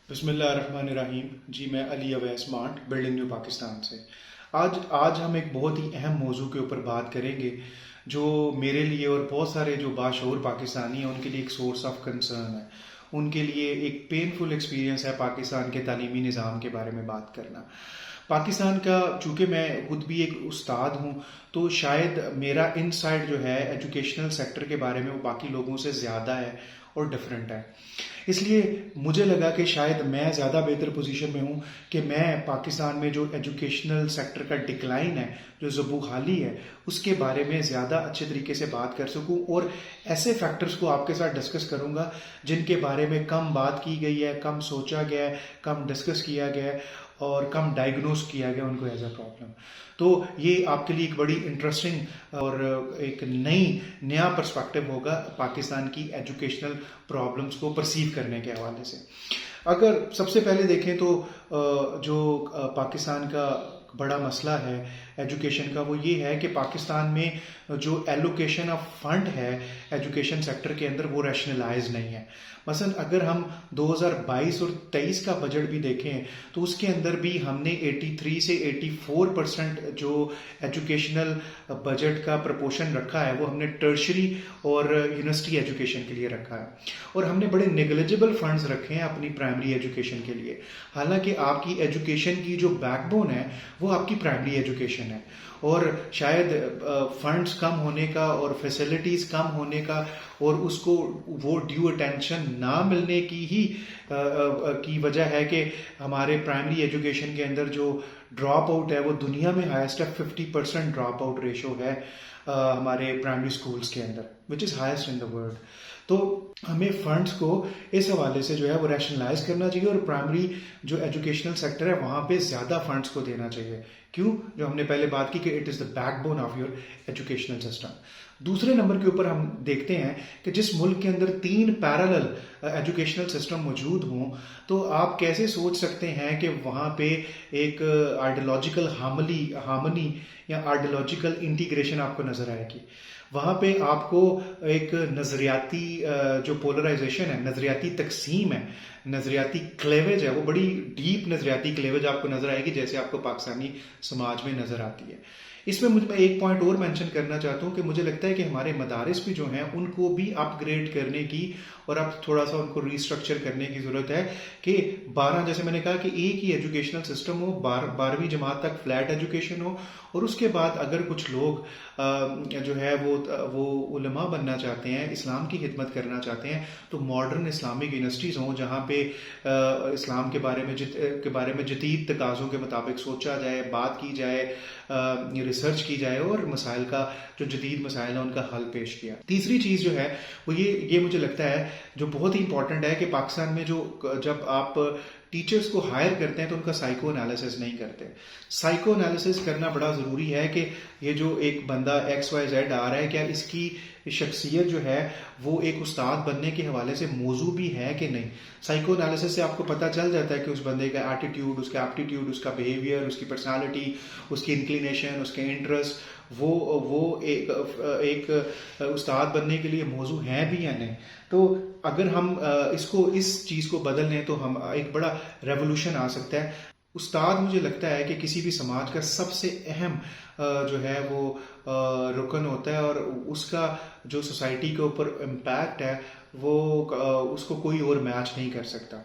बिस्मिल्लाहिर्रहमानिर्रहीम। जी मैं Ali Awais Mant, building new Pakistan से। आज हम एक बहुत ही अहम मौजू के ऊपर बात करेंगे जो मेरे लिए और बहुत सारे जो बाशऊर पाकिस्तानी हैं उनके लिए एक सोर्स ऑफ कंसर्न है। उनके लिए एक पेनफुल एक्सपीरियंस है पाकिस्तान के तालीमी निज़ाम के बारे में बात करना। पाकिस्तान का, चूँकि मैं खुद भी एक उस्ताद हूँ, तो शायद मेरा इनसाइट जो है एजुकेशनल सेक्टर के बारे में वो बाकी लोगों से ज़्यादा है और डिफरेंट है। इसलिए मुझे लगा कि शायद मैं ज़्यादा बेहतर पोजीशन में हूँ कि मैं पाकिस्तान में जो एजुकेशनल सेक्टर का डिक्लाइन है, जो ज़बूहाली है, उसके बारे में ज़्यादा अच्छे तरीके से बात कर सकूँ और ऐसे फैक्टर्स को आपके साथ डिस्कस करूँगा जिनके बारे में कम बात की गई है, कम सोचा गया है, कम डिस्कस किया गया है और कम डायग्नोस किया गया उनको एज अ प्रॉब्लम। तो ये आपके लिए एक बड़ी इंटरेस्टिंग और एक नया पर्सपेक्टिव होगा पाकिस्तान की एजुकेशनल प्रॉब्लम्स को परसीव करने के हवाले से। अगर सबसे पहले देखें तो जो पाकिस्तान का बड़ा मसला है एजुकेशन का, वो ये है कि पाकिस्तान में जो एलोकेशन ऑफ फंड है एजुकेशन सेक्टर के अंदर वो रैशनलाइज नहीं है। मसलन अगर हम 2022 और 23 का बजट भी देखें तो उसके अंदर भी हमने 83 से 84% जो एजुकेशनल बजट का प्रपोर्शन रखा है वो हमने टर्शरी और यूनिवर्सिटी एजुकेशन के लिए रखा है, और हमने बड़े नेग्लिजिबल फंड्स रखे हैं अपनी प्राइमरी एजुकेशन के लिए। हालांकि आपकी एजुकेशन की जो बैकबोन है वो आपकी प्राइमरी एजुकेशन है, और शायद फंड्स कम होने का और फैसिलिटीज़ कम होने का और उसको वो ड्यू अटेंशन ना मिलने की वजह है कि हमारे प्राइमरी एजुकेशन के अंदर जो ड्रॉप आउट है वो दुनिया में हाईएस्ट है। 50% ड्रॉप आउट रेशो है हमारे प्राइमरी स्कूल्स के अंदर, which is highest in the world. तो हमें फंड्स को इस हवाले से जो है वो रैशनलाइज करना चाहिए और प्राइमरी जो एजुकेशनल सेक्टर है वहाँ पे ज़्यादा फंड्स को देना चाहिए। क्यों? जो हमने पहले बात की कि it is the backbone of your educational system. दूसरे नंबर के ऊपर हम देखते हैं कि जिस मुल्क के अंदर 3 पैरेलल एजुकेशनल सिस्टम मौजूद हों, तो आप कैसे सोच सकते हैं कि वहाँ पे एक आइडियोलॉजिकल हार्मनी या आइडियोलॉजिकल इंटीग्रेशन आपको नज़र आएगी। वहाँ पे आपको एक नज़रियाती जो पोलराइजेशन है, नज़रियाती तकसीम है, नज़रियाती क्लेवेज है, वो बड़ी डीप नज़रियाती क्लेवेज आपको नज़र आएगी जैसे आपको पाकिस्तानी समाज में नज़र आती है। इसमें मैं एक पॉइंट और मेंशन करना चाहता हूँ कि मुझे लगता है कि हमारे मदारिस भी जो हैं उनको भी अपग्रेड करने की और अब थोड़ा सा उनको रिस्ट्रक्चर करने की ज़रूरत है कि 12, जैसे मैंने कहा कि एक ही एजुकेशनल सिस्टम हो, 12वीं जमात तक फ्लैट एजुकेशन हो, और उसके बाद अगर कुछ लोग जो है वो उलमा बनना चाहते हैं, इस्लाम की खिदमत करना चाहते हैं, तो मॉडर्न इस्लामिक यूनिवर्सिटीज़ हों जहाँ पे इस्लाम के बारे में जदीद तकाज़ों के मुताबिक सोचा जाए, बात की जाए, रिसर्च की जाए और मसाइल का जो जदीद मसाइल है उनका हल पेश किया। तीसरी चीज़ जो है वो ये मुझे लगता है जो बहुत ही इंपॉर्टेंट है कि पाकिस्तान में जब आप टीचर्स को हायर करते हैं तो उनका साइको एनालिसिस नहीं करते। साइको एनालिसिस करना बड़ा ज़रूरी है कि ये जो एक बंदा XYZ आ रहा है, क्या इसकी शख्सियत जो है वो एक उस्ताद बनने के हवाले से मौजू भी है कि नहीं। साइको एनालिसिस से आपको पता चल जाता है कि उस बंदे का एटीट्यूड, उसका एप्टीट्यूड, उसका बिहेवियर, उसकी पर्सनालिटी, उसकी इंक्लिनेशन, उसके इंटरेस्ट वो एक उस्ताद बनने के लिए मौजू हैं भी या नहीं। तो अगर हम इस चीज़ को बदल लें तो हम एक बड़ा रेवोल्यूशन आ सकता है। उस्ताद मुझे लगता है कि किसी भी समाज का सबसे अहम जो है वो रुकन होता है, और उसका जो सोसाइटी के ऊपर इम्पैक्ट है वो उसको कोई और मैच नहीं कर सकता।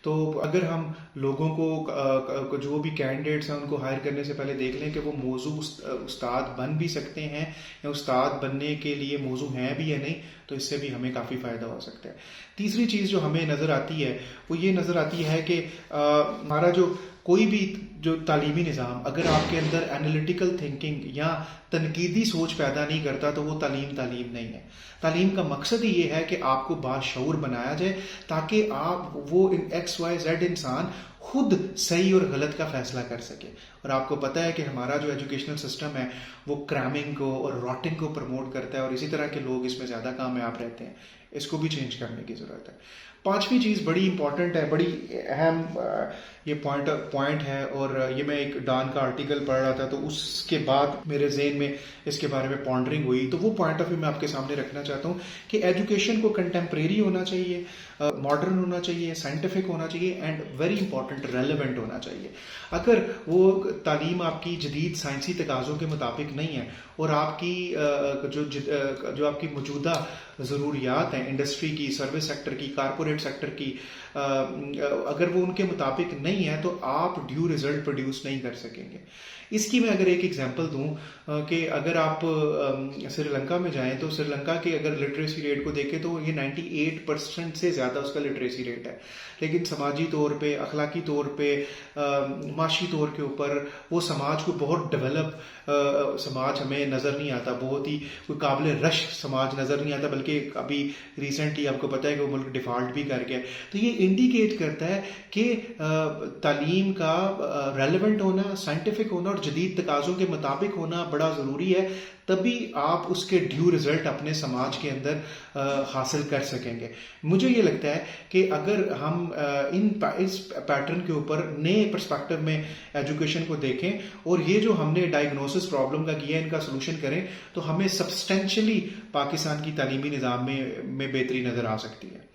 तो अगर हम लोगों को जो भी कैंडिडेट्स हैं उनको हायर करने से पहले देख लें कि वो मौजू उस्ताद बन भी सकते हैं या उस्ताद बनने के लिए मौजू हैं भी या नहीं, तो इससे भी हमें काफ़ी फ़ायदा हो सकता है। तीसरी चीज़ जो हमें नज़र आती है वो ये नज़र आती है कि हमारा जो कोई भी जो तालीमी निज़ाम अगर आपके अंदर एनालिटिकल थिंकिंग या तनकीदी सोच पैदा नहीं करता तो वो तालीम नहीं है। तालीम का मकसद ही ये है कि आपको बाशऊर बनाया जाए ताकि आप वो XYZ इंसान खुद सही और गलत का फैसला कर सके। और आपको पता है कि हमारा जो एजुकेशनल सिस्टम है वो क्रैमिंग को और रॉटिंग को प्रमोट करता है, और इसी तरह के लोग इसमें ज़्यादा कामयाब रहते हैं। इसको भी चेंज करने की ज़रूरत है। पांचवी चीज़ बड़ी इंपॉर्टेंट है, बड़ी अहम ये पॉइंट है, और ये मैं एक डॉन का आर्टिकल पढ़ रहा था तो उसके बाद मेरे जहन में इसके बारे में पॉन्डरिंग हुई, तो वो पॉइंट ऑफ व्यू मैं आपके सामने रखना चाहता हूँ कि एजुकेशन को कंटेम्प्रेरी होना चाहिए, मॉडर्न होना चाहिए, साइंटिफिक होना चाहिए, एंड वेरी इंपॉर्टेंट रेलेवेंट होना चाहिए। अगर वो तालीम आपकी जदीद साइंसी तकाज़ों के मुताबिक नहीं है और आपकी जो आपकी मौजूदा ज़रूरियात हैं इंडस्ट्री की, सर्विस सेक्टर की, कारपोरेट सेक्टर की, अगर वो उनके मुताबिक नहीं है तो आप ड्यू रिजल्ट प्रोड्यूस नहीं कर सकेंगे। इसकी मैं अगर एक एग्जांपल दूं कि अगर आप श्रीलंका में जाएं तो श्रीलंका के अगर लिटरेसी रेट को देखें तो ये 98% से ज़्यादा उसका लिटरेसी रेट है, लेकिन समाजी तौर पे, अखलाकी तौर पे, माशी तौर के ऊपर वो समाज को बहुत डेवलप समाज हमें नज़र नहीं आता, बहुत ही कोई काबिल रश समाज नज़र नहीं आता, बल्कि अभी रिसेंटली आपको पता है कि वो मुल्क डिफ़ॉल्ट भी कर गया। तो ये इंडिकेट करता है कि तालीम का रेलेवेंट होना, साइंटिफिक होना और जदीद तकाज़ों के मुताबिक होना बड़ा ज़रूरी है, तभी आप उसके ड्यू रिजल्ट अपने समाज के अंदर हासिल कर सकेंगे। मुझे ये लगता है कि अगर हम इस पैटर्न के ऊपर नए पर्सपेक्टिव में एजुकेशन को देखें और ये जो हमने डायग्नोसिस प्रॉब्लम का किया है इनका सोल्यूशन करें, तो हमें सब्सटेंशियली पाकिस्तान की तालीमी निज़ाम में बेहतरी नज़र आ सकती है।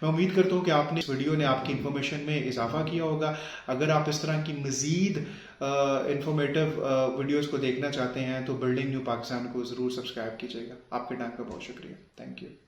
मैं उम्मीद करता हूँ कि आपने इस वीडियो ने आपकी इन्फॉर्मेशन में इजाफा किया होगा। अगर आप इस तरह की मज़ीद इंफॉर्मेटिव वीडियोस को देखना चाहते हैं तो बिल्डिंग न्यू पाकिस्तान को ज़रूर सब्सक्राइब कीजिएगा। आपके टाइम का बहुत शुक्रिया। Thank you.